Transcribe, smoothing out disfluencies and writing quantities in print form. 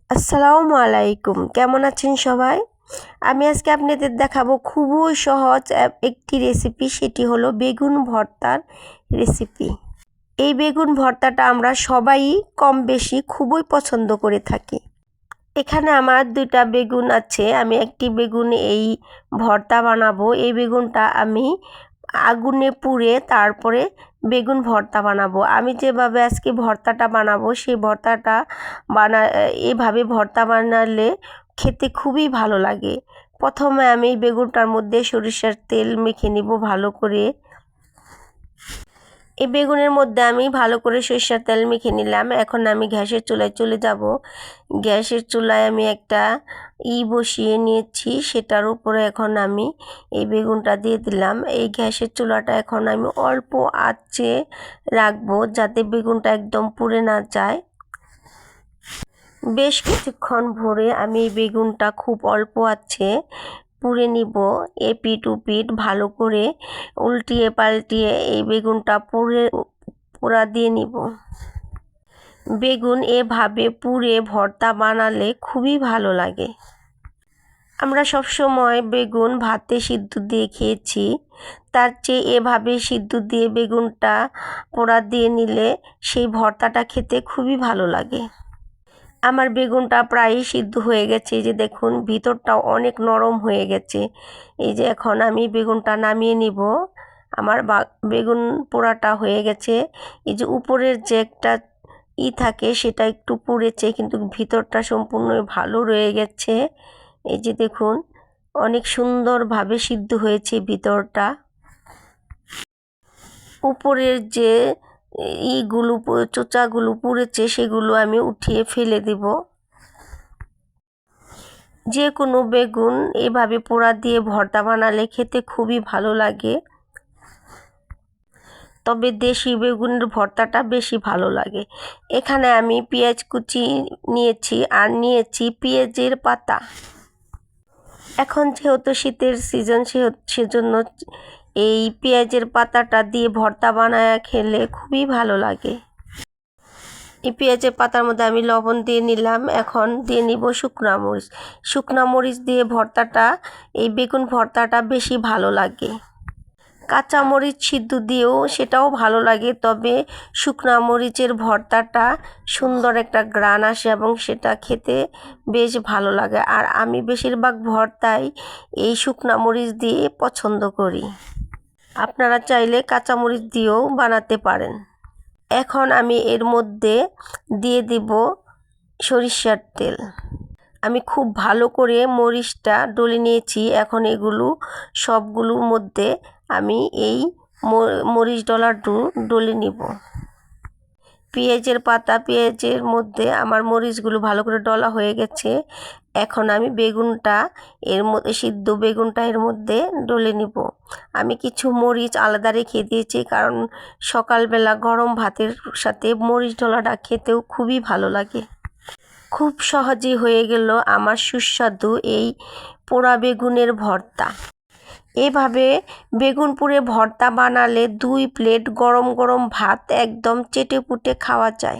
আসসালামু আলাইকুম, কেমন আছেন সবাই? আমি আজকে আপনাদের দেখাবো খুবই সহজ একটি রেসিপি, সেটি হলো বেগুন ভর্তার রেসিপি। এই বেগুন ভর্তাটা আমরা সবাই কম বেশি খুবই পছন্দ করে থাকি। এখানে আমার 2টা বেগুন আছে, আমি একটি বেগুন এই ভর্তা বানাবো। এই বেগুনটা আমি আগুনে পুড়ে তারপরে বেগুন ভর্তা বানাবো। আমি যেভাবে আজকে ভর্তাটা বানাবো সেই ভর্তাটা এভাবে ভর্তা বানালে খেতে খুবই ভালো লাগে। প্রথমে আমি বেগুনটার মধ্যে সরিষার তেল মেখে নিব ভালো করে। এই বেগুনের মধ্যে আমি ভালো করে সরিষার তেল মেখে নিলাম। এখন আমি গ্যাসের চুলায় চলে যাব। গ্যাসের চুলায় আমি একটা বসিয়ে নিয়েছি, সেটার উপরে এখন আমি এই বেগুনটা দিয়ে দিলাম। এই গ্যাসের চুলাটা এখন আমি অল্প আঁচে রাখবো যাতে বেগুনটা একদম পুড়ে না যায়। বেশ কিছুক্ষণ ভরে আমি বেগুনটা খুব অল্প আছে পুড়ে নিব। এপিট ওপিট ভালো করে উল্টিয়ে পাল্টিয়ে এই বেগুনটা পোড়া দিয়ে নিব। বেগুন এভাবে পুড়ে ভর্তা বানালে খুবই ভালো লাগে। আমরা সবসময় বেগুন ভাতে সিদ্ধ দিয়ে খেয়েছি, তার চেয়ে এভাবে সিদ্ধ দিয়ে বেগুনটা পোড়া দিয়ে নিলে সেই ভর্তাটা খেতে খুবই ভালো লাগে। আমার বেগুনটা প্রায় সিদ্ধ হয়ে গেছে, এই যে দেখুন ভিতরটাও অনেক নরম হয়ে গেছে। এই যে এখন আমি বেগুনটা নামিয়ে নিব। আমার বেগুন পোড়াটা হয়ে গেছে। এই যে উপরের যে একটা থাকে সেটা একটু পুড়েছে, কিন্তু ভিতরটা সম্পূর্ণ ভালো রয়ে গেছে। এই যে দেখুন অনেক সুন্দরভাবে সিদ্ধ হয়েছে ভিতরটা। উপরের যে চোচাগুলো পুড়েছে সেগুলো আমি উঠিয়ে ফেলে দেব। যে কোনো বেগুন এভাবে পোড়া দিয়ে ভর্তা বানালে খেতে খুবই ভালো লাগে, তবে দেশি বেগুনের ভর্তাটা বেশি ভালো লাগে। এখানে আমি পেঁয়াজ কুচি নিয়েছি আর নিয়েছি পেঁয়াজের পাতা। এখন যেহেতু শীতের সিজন সেজন্য এই পেঁয়াজের পাতাটা দিয়ে ভর্তা বানায় খেলে খুবই ভালো লাগে। এই পেঁয়াজের পাতার মধ্যে আমি লবণ দিয়ে নিলাম। এখন দিয়ে নিব শুকনা মরিচ দিয়ে ভর্তাটা, এই বেগুন ভর্তাটা বেশি ভালো লাগে। কাঁচা মরিচ সিদ্ধ দিয়েও সেটাও ভালো লাগে, তবে শুকনা মরিচের ভর্তাটা সুন্দর একটা গ্রান আসে এবং সেটা খেতে বেশ ভালো লাগে। আর আমি বেশিরভাগ ভর্তাই এই শুকনা মরিচ দিয়ে পছন্দ করি। আপনারা চাইলে কাঁচা মরিচ দিয়েও বানাতে পারেন। এখন আমি এর মধ্যে দিয়ে দিব সরিষার তেল। আমি খুব ভালো করে মরিচটা ডলে নিয়েছি। এখন এগুলো সবগুলোর মধ্যে আমি এই মরিচ ডলে নিব। পেঁয়াজের পেঁয়াজের মধ্যে আমার মরিচগুলো ভালো করে ডলা হয়ে গেছে। এখন আমি সিদ্ধ বেগুনটা এর মধ্যে ডলে নিব। আমি কিছু মরিচ আলাদা রেখে দিয়েছি, কারণ সকালবেলা গরম ভাতের সাথে মরিচ ডলাটা খেতেও খুবই ভালো লাগে। খুব সহজেই হয়ে গেল আমার সুস্বাদু এই পোড়া বেগুনের ভর্তা। এভাবে বেগুন পুড়ে ভর্তা বানালে 2 প্লেট গরম গরম ভাত একদম চেটেপুটে খাওয়া যায়।